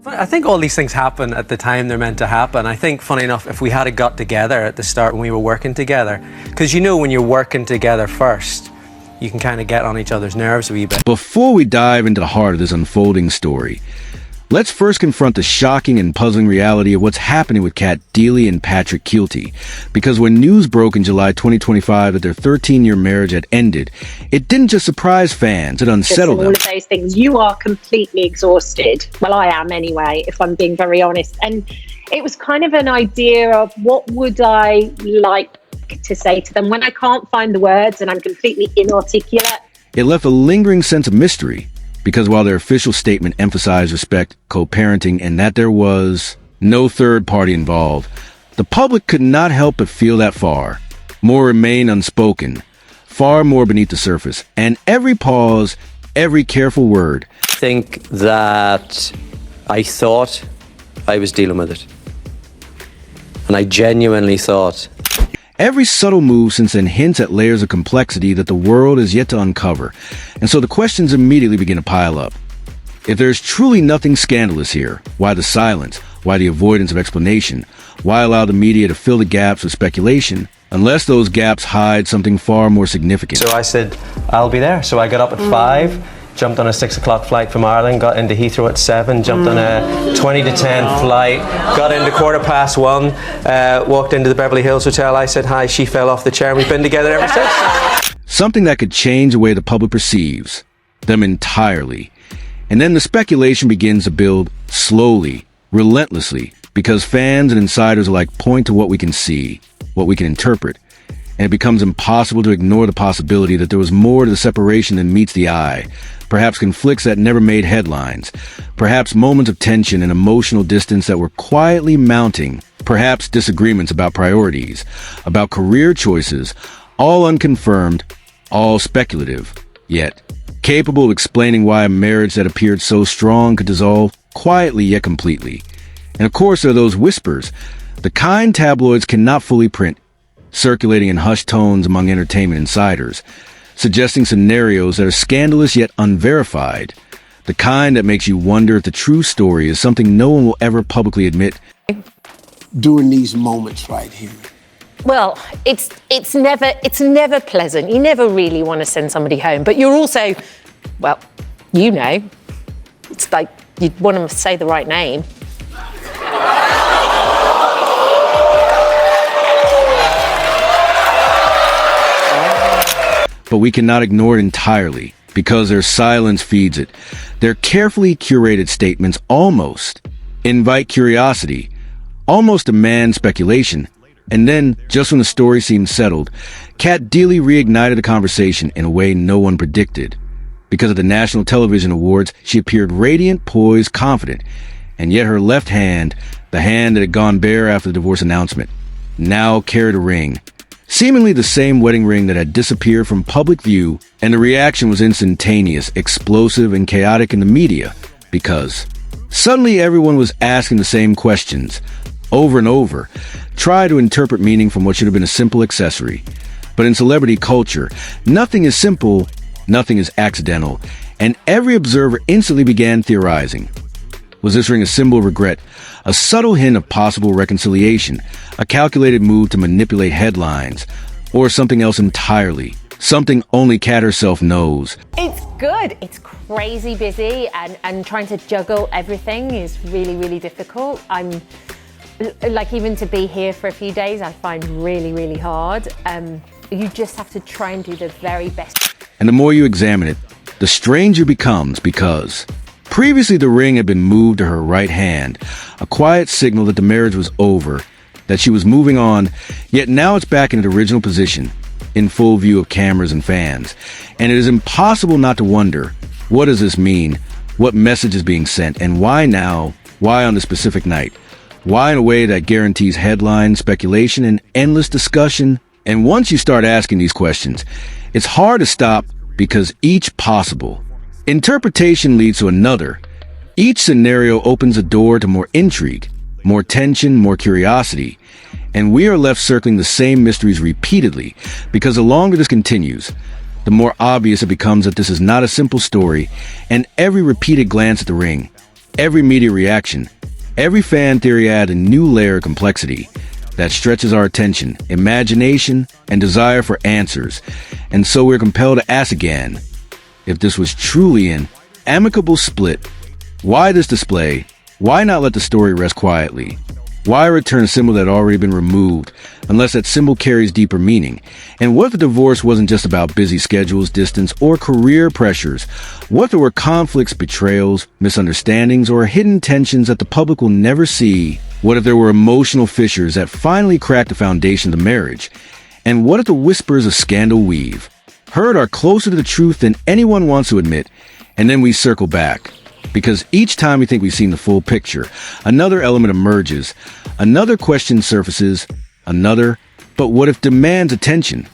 I think all these things happen at the time they're meant to happen. I think, funny enough, if we had got together at the start when we were working together, because you know when you're working together first, you can kind of get on each other's nerves a wee bit. Before we dive into the heart of this unfolding story, let's first confront the shocking and puzzling reality of what's happening with Kat Deeley and Patrick Kielty. Because when news broke in July 2025 that their 13-year marriage had ended, it didn't just surprise fans, it unsettled them. All of those things. You are completely exhausted. Well, I am anyway, if I'm being very honest. And it was kind of an idea of what would I like to say to them when I can't find the words and I'm completely inarticulate. It left a lingering sense of mystery. Because while their official statement emphasized respect, co-parenting, and that there was no third party involved, the public could not help but feel that far. More remained unspoken, far more beneath the surface, and every pause, every careful word. I think that I thought I was dealing with it. And I genuinely thought. Every subtle move since then hints at layers of complexity that the world is yet to uncover, and so the questions immediately begin to pile up. If there's truly nothing scandalous here, why the silence? Why the avoidance of explanation? Why allow the media to fill the gaps with speculation, unless those gaps hide something far more significant? So I said, I'll be there. So I got up at 5, jumped on a 6 o'clock flight from Ireland, got into Heathrow at 7, jumped on a 20 to 10 flight, got into 1:15, walked into the Beverly Hills Hotel. I said hi, she fell off the chair, and we've been together ever since. Something that could change the way the public perceives them entirely. And then the speculation begins to build slowly, relentlessly, because fans and insiders alike point to what we can see, what we can interpret, and it becomes impossible to ignore the possibility that there was more to the separation than meets the eye. Perhaps conflicts that never made headlines, perhaps moments of tension and emotional distance that were quietly mounting, perhaps disagreements about priorities, about career choices, all unconfirmed, all speculative, yet capable of explaining why a marriage that appeared so strong could dissolve quietly yet completely. And of course there are those whispers, the kind tabloids cannot fully print, circulating in hushed tones among entertainment insiders, suggesting scenarios that are scandalous yet unverified, the kind that makes you wonder if the true story is something no one will ever publicly admit. During these moments right here. Well, it's never pleasant. You never really want to send somebody home, but you're also, well, you know, it's like you want to say the right name. But we cannot ignore it entirely, because their silence feeds it. Their carefully curated statements almost invite curiosity, almost demand speculation. And then, just when the story seemed settled, Kat Deeley reignited the conversation in a way no one predicted. Because at the National Television Awards, she appeared radiant, poised, confident, and yet her left hand, the hand that had gone bare after the divorce announcement, now carried a ring. Seemingly the same wedding ring that had disappeared from public view, and the reaction was instantaneous, explosive, and chaotic in the media, because suddenly everyone was asking the same questions, over and over, try to interpret meaning from what should have been a simple accessory. But in celebrity culture, nothing is simple, nothing is accidental, and every observer instantly began theorizing. Was this ring a symbol of regret, a subtle hint of possible reconciliation, a calculated move to manipulate headlines, or something else entirely? Something only Kat herself knows. It's good. It's crazy busy, and trying to juggle everything is really, really difficult. I'm like, even to be here for a few days, I find really, really hard. You just have to try and do the very best. And the more you examine it, the stranger it becomes, because previously the ring had been moved to her right hand, a quiet signal that the marriage was over, that she was moving on, yet now it's back in its original position, in full view of cameras and fans. And it is impossible not to wonder, what does this mean? What message is being sent? And why now? Why on this specific night? Why in a way that guarantees headline, speculation, and endless discussion? And once you start asking these questions, it's hard to stop, because each possible interpretation leads to another. Each scenario opens a door to more intrigue, more tension, more curiosity. And we are left circling the same mysteries repeatedly, because the longer this continues, the more obvious it becomes that this is not a simple story, and every repeated glance at the ring, every media reaction, every fan theory adds a new layer of complexity that stretches our attention, imagination, and desire for answers. And so we're compelled to ask again, if this was truly an amicable split, why this display? Why not let the story rest quietly? Why return a symbol that had already been removed, unless that symbol carries deeper meaning? And what if the divorce wasn't just about busy schedules, distance, or career pressures? What if there were conflicts, betrayals, misunderstandings, or hidden tensions that the public will never see? What if there were emotional fissures that finally cracked the foundation of the marriage? And what if the whispers of scandal weave, heard are closer to the truth than anyone wants to admit? And then we circle back. Because each time we think we've seen the full picture, another element emerges, another question surfaces, another, but what if demands attention?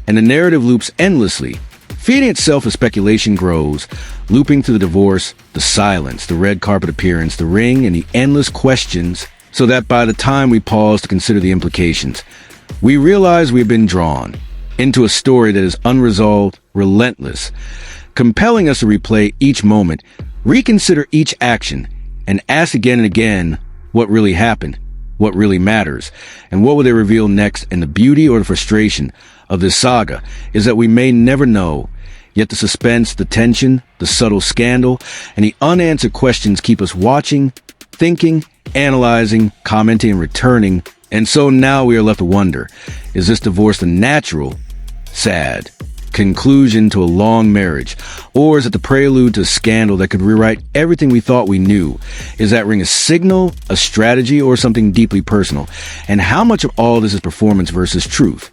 And the narrative loops endlessly, feeding itself as speculation grows, looping through the divorce, the silence, the red carpet appearance, the ring, and the endless questions, so that by the time we pause to consider the implications, we realize we've been drawn into a story that is unresolved, relentless, compelling us to replay each moment, reconsider each action, and ask again and again what really happened, what really matters, and what will they reveal next. And the beauty or the frustration of this saga is that we may never know, yet the suspense, the tension, the subtle scandal, and the unanswered questions keep us watching, thinking, analyzing, commenting, and returning. And so now we are left to wonder, is this divorce the natural, sad conclusion to a long marriage? Or is it the prelude to a scandal that could rewrite everything we thought we knew? Is that ring a signal, a strategy, or something deeply personal? And how much of all this is performance versus truth?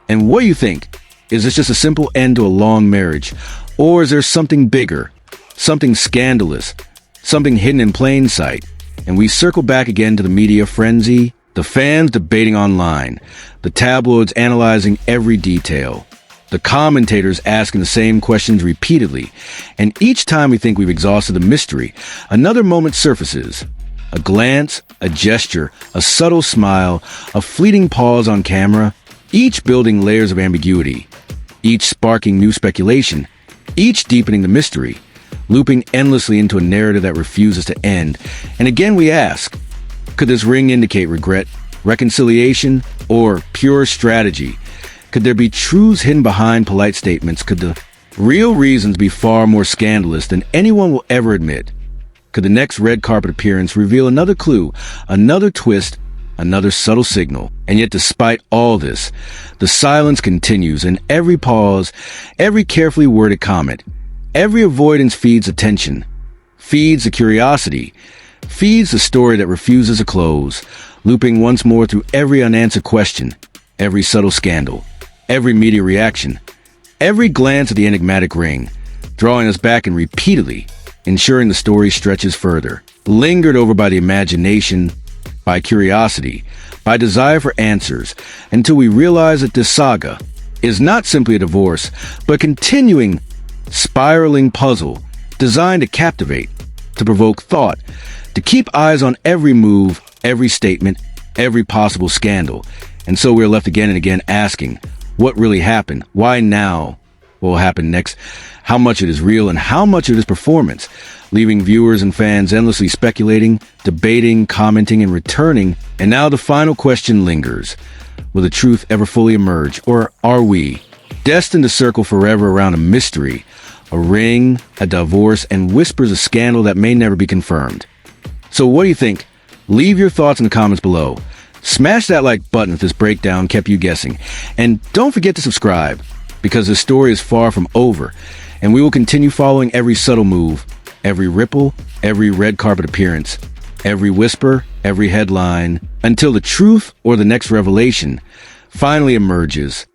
And what do you think? Is this just a simple end to a long marriage? Or is there something bigger, something scandalous, something hidden in plain sight? And we circle back again to the media frenzy, the fans debating online, the tabloids analyzing every detail, the commentators asking the same questions repeatedly, and each time we think we've exhausted the mystery, another moment surfaces. A glance, a gesture, a subtle smile, a fleeting pause on camera, each building layers of ambiguity, each sparking new speculation, each deepening the mystery, looping endlessly into a narrative that refuses to end. And again we ask, could this ring indicate regret, reconciliation, or pure strategy? Could there be truths hidden behind polite statements? Could the real reasons be far more scandalous than anyone will ever admit? Could the next red carpet appearance reveal another clue, another twist, another subtle signal? And yet despite all this, the silence continues, and every pause, every carefully worded comment, every avoidance feeds attention, feeds the curiosity, feeds the story that refuses to close, looping once more through every unanswered question, every subtle scandal, every media reaction, every glance at the enigmatic ring, drawing us back and repeatedly ensuring the story stretches further, lingered over by the imagination, by curiosity, by desire for answers, until we realize that this saga is not simply a divorce, but a continuing, spiraling puzzle designed to captivate, to provoke thought, to keep eyes on every move, every statement, every possible scandal. And so we're left again and again asking, what really happened? Why now? What will happen next? How much it is real and how much it is performance, leaving viewers and fans endlessly speculating, debating, commenting, and returning. And now the final question lingers. Will the truth ever fully emerge? Or are we destined to circle forever around a mystery, a ring, a divorce, and whispers of scandal that may never be confirmed? So what do you think? Leave your thoughts in the comments below. Smash that like button if this breakdown kept you guessing. And don't forget to subscribe, because this story is far from over, and we will continue following every subtle move, every ripple, every red carpet appearance, every whisper, every headline, until the truth or the next revelation finally emerges.